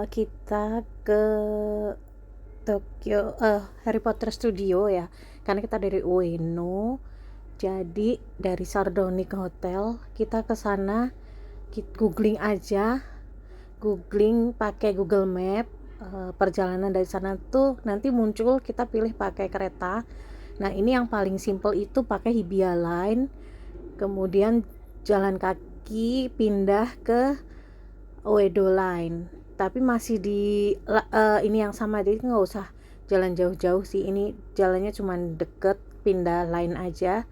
kita ke Tokyo Harry Potter Studio ya, karena kita dari Ueno. Jadi dari Sardonic Hotel kita ke sana, googling aja, googling pakai Google Map. Perjalanan dari sana tuh nanti muncul, kita pilih pakai kereta. Nah ini yang paling simple itu pakai Hibiya Line, kemudian jalan kaki pindah ke Uedo Line, tapi masih di ini yang sama, jadi nggak usah jalan jauh-jauh sih, ini jalannya cuma deket, pindah line aja,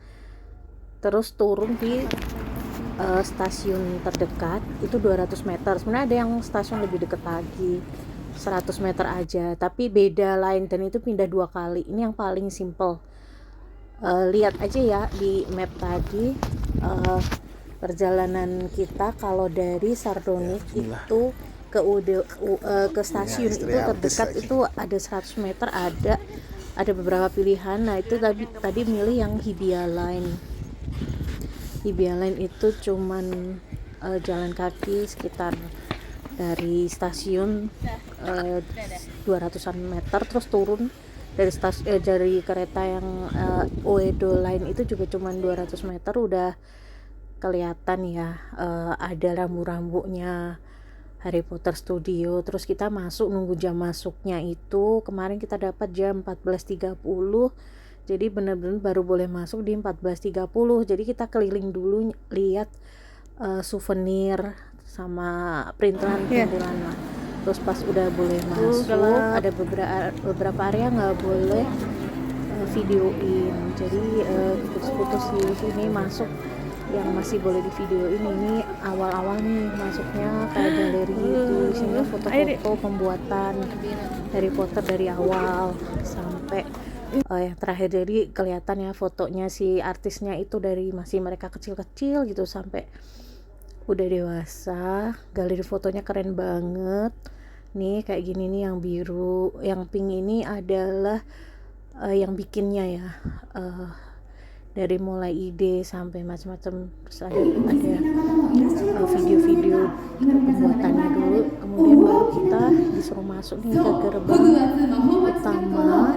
terus turun di stasiun terdekat itu 200 meter. Sebenarnya ada yang stasiun lebih deket lagi, 100 meter aja, tapi beda line dan itu pindah 2 kali. Ini yang paling simple. Lihat aja ya di map tadi. Perjalanan kita kalau dari Sardonic itu ke stasiun itu terdekat itu ada 100 meter, ada beberapa pilihan. Nah itu tadi milih yang Hibiya Line. Hibiya Line itu cuman jalan kaki sekitar dari stasiun 200-an meter, terus turun dari kereta yang Uedo Line itu juga cuman 200 meter udah kelihatan ya, ada rambu-rambunya Harry Potter Studio. Terus kita masuk, nunggu jam masuknya itu kemarin kita dapat jam 14.30, jadi benar-benar baru boleh masuk di 14.30. Jadi kita keliling dulu, lihat souvenir sama perintilan lah. Terus pas udah boleh masuk, ada beberapa area nggak boleh videoin, jadi putus-putus di sini. Masuk yang masih boleh di video ini awal-awal nih masuknya kayak galeri itu, isinya foto-foto pembuatan Harry Potter dari awal sampai yang terakhir. Jadi kelihatan ya fotonya si artisnya itu dari masih mereka kecil-kecil gitu sampai udah dewasa. Galeri fotonya keren banget nih, kayak gini nih, yang biru, yang pink ini adalah yang bikinnya ya, dari mulai ide sampai macam-macam. Terus ada video-video pembuatannya dulu, kemudian baru kita disuruh masuk nih ke gerbang utama.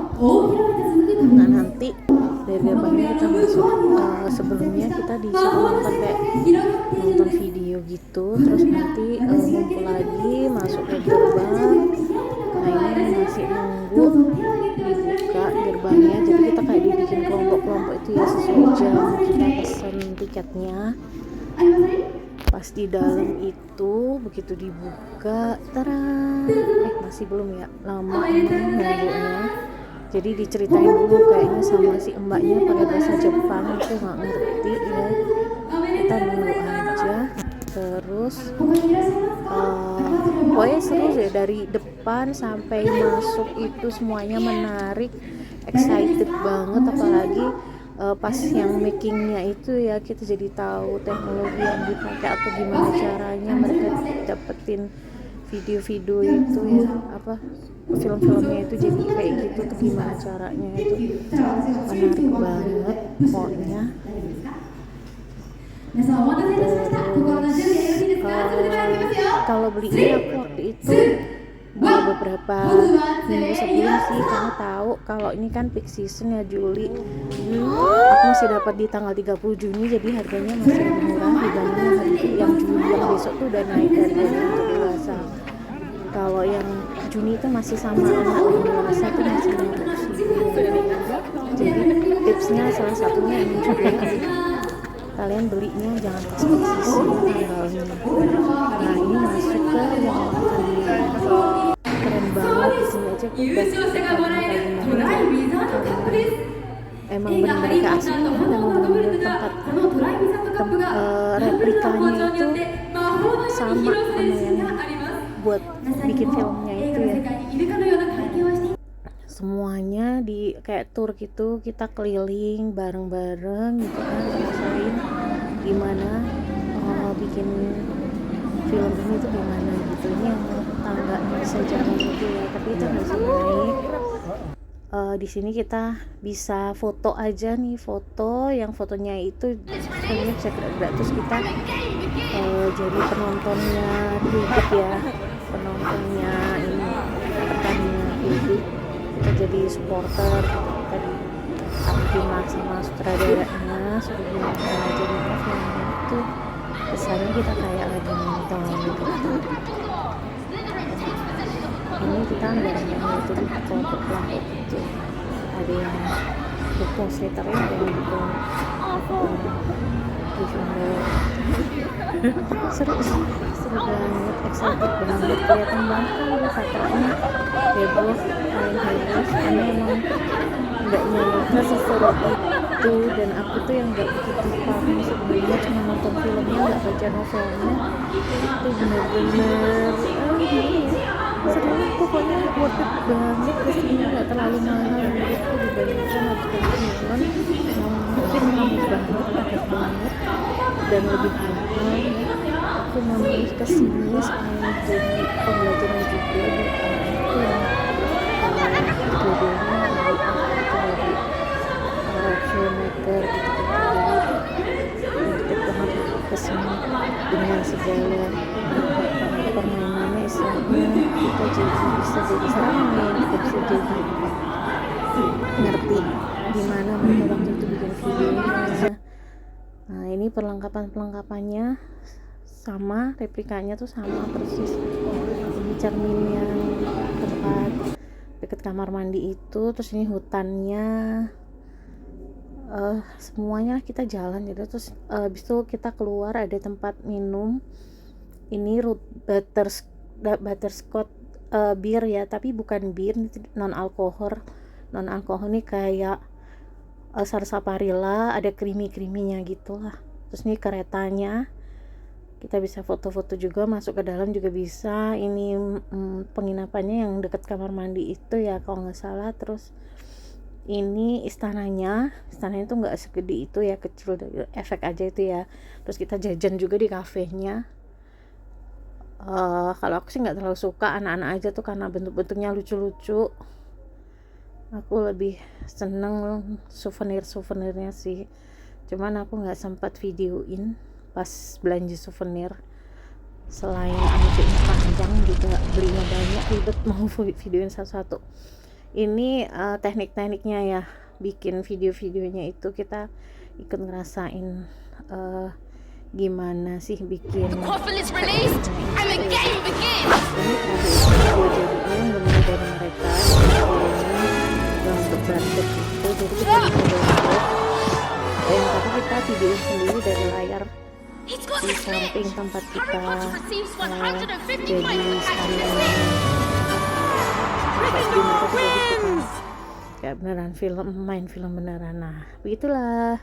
Nah nanti dari gerbangnya kita masuk, sebelumnya kita disuruh nonton video gitu, terus nanti ngumpul lagi masuk ke gerbang. Nah ini masih nunggu dibuka gerbangnya, jadi kita kayak dibikin kelompok-kelompok itu ya, sesuai jam kita pesen tiketnya. Pas di dalam itu begitu dibuka, masih belum ya, lama nunggunya. Jadi diceritain dulu kayaknya sama si mbaknya pakai bahasa Jepang, aku nggak ngerti ya, kita nunggu aja. Terus pokoknya seru deh, dari depan sampai masuk itu semuanya menarik, excited banget. Apalagi pas yang makingnya itu ya, kita jadi tahu teknologi yang dipakai atau gimana caranya mereka dapetin video-video itu ya, film-filmnya itu jadi kayak gitu tuh, gimana caranya, itu menarik banget pokoknya. Kalau beli ini aku waktu itu beberapa minggu sebelum sih, karena tahu kalau ini kan peak season ya, Juli. Aku masih dapat di tanggal 30 Juni, jadi harganya masih lebih murah dibanding yang Juli, yang besok tuh udah naik harganya untuk dewasa. Kalau yang Juni itu masih sama, anak dan dewasa tuh masih 500.000. Jadi tipsnya salah satunya ini juga, kalian belinya jangan pas tanggalnya. Nah ini masuk ke ruang makannya, keren banget di sini aja. Aku udah emang benar-benar ke asli, memang benar-benar tempat replikanya itu sama yang buat bikin filmnya itu ya. Semuanya di kayak tour gitu, kita keliling bareng-bareng gitu kan, ngerasain gimana bikin film ini tuh gimana gitu. Ini yang tangganya bisa jalan gitu ya, tapi kita nggak bisa naik. Di sini kita bisa foto aja nih, yang fotonya itu sebenarnya bisa gerak-gerak, terus kita jadi penontonnya dikit ya. penontonnya ini pertandingan itu, kita jadi supporter gitu. Kita diambil sama sutradaranya suruh nonton aja di cafe itu, kesannya kita kayak lagi nonton gitu. Ini kita anggarannya itu di kelompok-kelompok gitu, ada yang dukung skaternya, ada yang dukung Gryffindor. seru banget, excited banget, kelihatan banget kan kakaknya heboh, paling heboh karena emang nggak nyangka seseru itu. Dan aku tuh yang nggak begitu paham sebenarnya, cuma nonton filmnya nggak baca novelnya, itu bener-bener gini ya, seru pokoknya, worth it banget kesini, nggak terlalu mahal menurutku dibandingkan harus ke Disneyland yang mungkin ramai banget, padat banget, dan lebih mahal ya. Aku memilih kesini selain jadi pembelajaran juga buat anakku yang dua-duanya dari filmmaker gitu, jadi deket banget kesini dengan segala permainannya, istilahnya kita bisa jadi serangin, kita bisa jadi ngerti gimana mereka waktu itu bikin videonya. Nah ini perlengkapannya sama, replikanya tuh sama persis. Ini cermin yang tempat deket kamar mandi itu, terus ini hutannya, semuanya kita jalan gitu. Terus habis itu kita keluar ada tempat minum, ini butterscotch bir ya, tapi bukan bir, non alkohol nih, kayak sarsaparilla, ada kriminya gitu lah. Terus ini keretanya, kita bisa foto-foto juga, masuk ke dalam juga bisa. Ini penginapannya yang dekat kamar mandi itu ya kalau nggak salah. Terus ini istananya tuh nggak segede itu ya, kecil, efek aja itu ya. Terus kita jajan juga di kafenya. Kalau aku sih nggak terlalu suka, anak-anak aja tuh karena bentuk-bentuknya lucu-lucu. Aku lebih seneng souvenirnya sih, cuman aku nggak sempat videoin pas belanja souvenir. Selain antrinya panjang juga belinya banyak, ribet mau videoin satu-satu. Ini teknik-tekniknya ya, bikin video-videonya itu kita ikut ngerasain gimana sih bikin. Ini terakhir jadinya yang benar dari mereka yang untuk budget itu, jadi kita download dan tapi kita videoin sendiri dari layar di samping tempat kita jadi standar kayak beneran main film beneran. Nah begitulah.